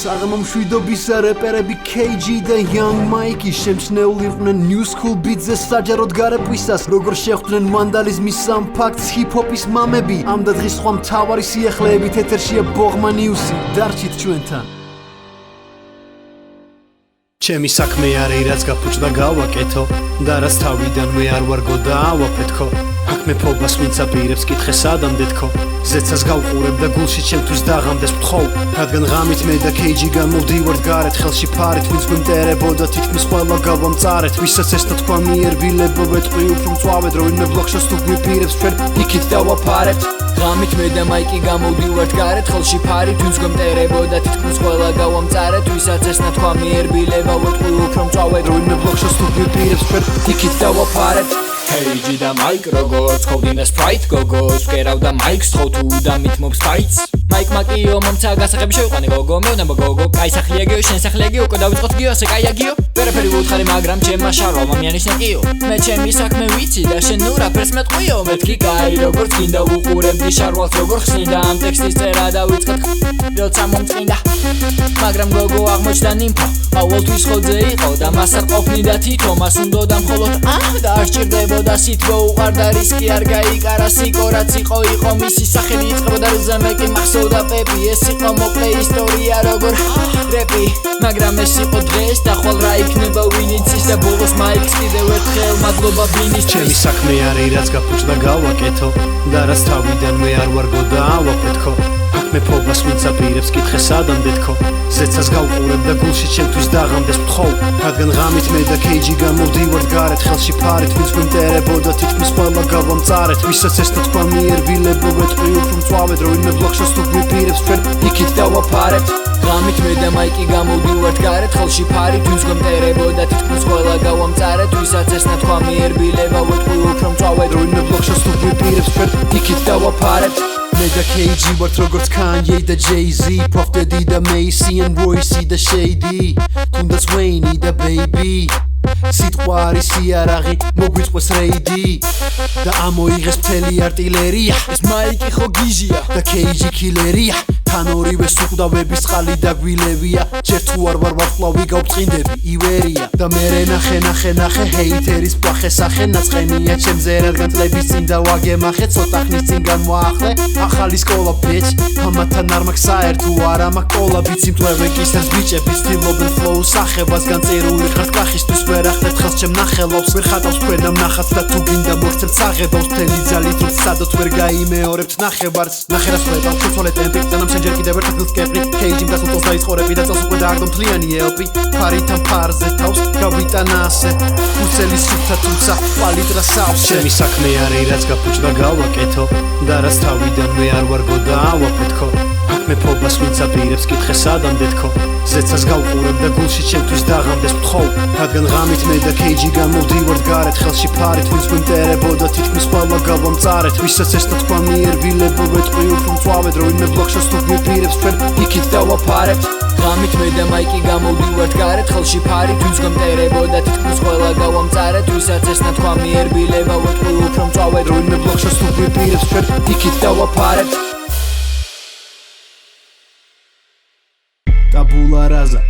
საღმომშვიდობის რეპერები KG და Young Mike შემჩნეული იყვნენ New School Beats-ზე საჯაროდ გარეკვისას როგორ შეხვდნენ ვანდალიზმის სამ ფაქტს ჰიპ-ჰოპის მამები ამ და დღის სხვა მთავარი სიახლეებით ეთერშია ბოღმა ნიუსი დარჩით ჩვენთან ჩემი საქმე არის რაც გაფუჭდა გავაკეთო და რაც თავიდანვე არ ვარგო და ავაფეთქო აქ მეფობას ვინც აპირებს კითხე სადამდე თქო ზეცას გავყურებ და გულში ჩემთვის დაღამდეს ვთხოვ რადგან ღამით მე და KG გამოვდივართ გარეთ ხელში ფარით ვინც გვიმტერებოდა თითქმის ყველა გავამწარეთ ვისაც ეს თქვა მიერბილებო ვეთყვი უფრო მწვავედ რომ ვინმე ბლოქშოს თუ გვიპირებს ჩვენ იქით დავაფარებთ ღამით მე და მაიკი გამოვდივართ გარეთ ხელში ფარით ვინც გვიმტერებოდა თითქმის ყველა გავამწარეთ ვისაც ეს თქვა მიერბილება ვეთყვი უფრო მწვავედ რომ ვინმე ბლოქშოს თუ გვიპირებს ჩვენ იქით დავაფარებთ KG და Mike როგორც ხოვდინდა Sprite გოგოს ვკერავდა Mike-ს ხო თუ და მithმობს fights Mike მაკიო მომცა გასაღები შევიყვანე გოგო მეუნება გოგო კაი სახლია გიო შენ სახლია გიო დავიწყოთ გიო ასე კაია გიო ვერაფერი ვუთხარი მაგრამ ჩემმა შარვა მამიანის ნეკიო მე ჩემი საქმე ვიცი და შენ ნუ რაფერს მეტყვიო მეთქი კაი როგორც გინდა უყურებდი შარვალს როგორ ხსნიდა ამ ტექსტის წერა დავიწყოთ როცა მომწყინდა მაგრამ გოგო აღმოჩნდა ნიმფა ყოველთვის ხოძე იყო და მას არ ყოფნიდა თითო მას უნდოდა მხოლოდ და არ სჭირდებოდა სითბო უყარდა რისკი არ გაიკარა სიკო რაც იყო მისი სახელი იწყებოდა ზემეკი მახსოვდა პეპი ეს იყო მოკლე ისტორია როგორ რეპი მაგრამ ეს იყო დღეს და ხვალ რა იქნება ვინ იცის და ბოლოს მაიქს კიდევ ერთხელ მადლობა ბინის ჩემი საქმე არის რაც გაფუჭდა გავაკეთო და რაც თავიდანვე არ ვარგო და ავაფეთქო აქ მეფობას ვინც აპირებს კითხე სადამდე თქო ზეცას გავყურებ და გულში ჩემთვის დაღამდეს ვთხოვ რადგან ღამით მე და KG გამოვდივართ გარეთ ხელში ფარით ვინც გვიმტერებოდა თითქმის ყველა გავამწარეთ ვისაც ეს თქვა მიერბილებო ვეთყვი უფრო მწვავედ რომ ვინმე ბლოქშოს თუ გვიპირებს ჩვენ იქით დავაფარებთ ღამით მე და მაიკი გამოვდივართ გარეთ ხელში ფარით ვინც გვიმტერებოდა თითქმის ყველა გავამწარეთ ვისაც ეს თქვა მიერბილება ვეთყვი უფრო მწვავედ რომ ვინმე ბლოქშოს თუ გვიპირებს ჩვენ იქით დავაფარებთ მე და KG ვართ როგორც Kanye და Jay-Z Puff Daddy და Macy and Royce და Shady თუნდაც Wayne და Baby სიტყვა არის იარაღი მოგვიწყვეს რეიდი და ამოიღეს მთელი არტილერია ეს მაიკი ხო გიჟია და KG კილერია თან ორივე სუყდავების წყალი და გვილევია ჯერ თუ არ ვარ ვარსკვლავი გავწყინდები ივერია და მერე ნახე ჰეითერის პლახე სახე ნაწყენია ჩემზე რადგან წლების წინ დავაგემახე ცოტა ხნის წინ განვაახლე ახალი სკოლა ბიჭ ამათან არ მაქვს საერთო არა მაქვს კოლაბი სიმთლევე კისერს ბიჭები სტილობენ ფლოუს ახებას განწერული ხართ კახისთვის ვერ ახდეთ ხელს ჩემ ნახელობს ვერ ხატავს თქვენამ ნახats და თუ გინდა მოგცემთ საღებავს მთელი ძალით რომ სადოთ ვერ გაიმეორებთ ნახევარს ნახერას ვეტავ ცოცხალე ტემპი და ჯერ კიდევ ერთ ადგილს კეპრი KG-მ დასულტოს დაიწყორები და წელს უკვე დააგდო მთლიანი ელპი ფარითან ფარზე თავს გავიტანა ასე უსელი სუფთა თუმცა პალიტრა სავს ჩემი საქმე არის რაც გაფუჭდა გავაკეთო და რაც თავიდანვე არ ვარგო და ავაფეთქო აქ მეფობას ვინც აპირებს კითხე სადამდე თქო ზეცას გავყურებ და გულში ჩემთვის დაღამდეს ვთხოვ რადგან ღამით მე და KG გამოვდივართ გარეთ ხელში ფარით ვინც გვიმტერებოდა თითქმის ყველა გავამწარეთ ვისაც ეს თქვა მიერბილებო ვეთყვი უფრო მწვავედ რომ ვინმე ბლოქშოს თუ გვიპირებს ჩვენ იქით დავაფარებთ ღამით მე და მაიკი გამოვდივართ გარეთ ხელში ფარით ვინც გვიმტერებოდა თითქმის ყველა გავამწარეთ ვისაც ეს თქვა მიერბილება ვეთყვი უფრო მწვავედ რომ ვინმე ბლოქშოს თუ გვიპირებს ჩვენ იქით დავაფარებთ ტაბულა რაზა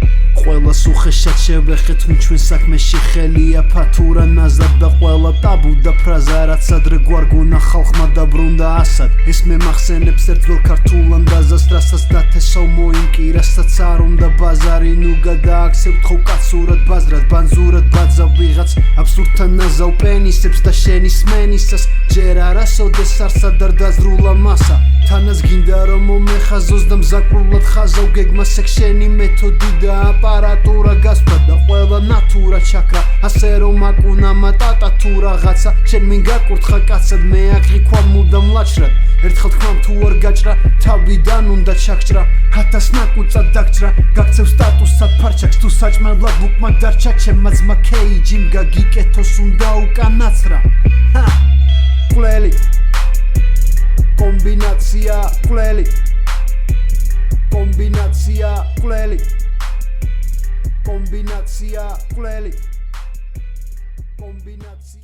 ყველა სუხეშად შევეხეთ ვინ ჩვენ საქმეში ხელია ფათურა ნაზად და ყველა ტაბუ და ფრაზა რაც ადრე გვარგონა ხალხმა დაბრუნდა ასად ეს მე მახსენებს ერთგულ ქართულ ანდაზას რასაც დათესავ მოინკი რასაც არ უნდა ბაზარი ნუ გადააქცევთ ხო კაცურად ბაზრად ბანზურად ბაძავ ვიღაც აბსურდთან ნაზავ პენისებს და შენის მენისას ჯერ არასოდეს არსად არ დაზრულა მასა თანაც გინდა რომ მომეხაზოს და მზაკრულად ხაზავ გეგმა სექშენი მეთოდი და აპარატურა გასვლა და ყველა ნატურა ჩაქრა ასე რომ აკუნა მატატა თუ რაღაცა შენ მინ გაკურთხა კაცად მე აგრიქვა მუდამ ლაჩრად ერთხელ თქვამ თუ არ გაჭრა თავიდან უნდა ჩაგჭრა ჰათას ნაკუწად დაგჭრა გაქცევ სტატუსად ფარჩაკს თუ საჭმელად ბუკმა დარჩა ჩემმა ძმა KG-მ გაგიკეთოს უნდა უკანაცრა ყლელი კომბინაცია ყლელი კომბინაცია ყლელი კომბინაცია ყლელი კომბინაცია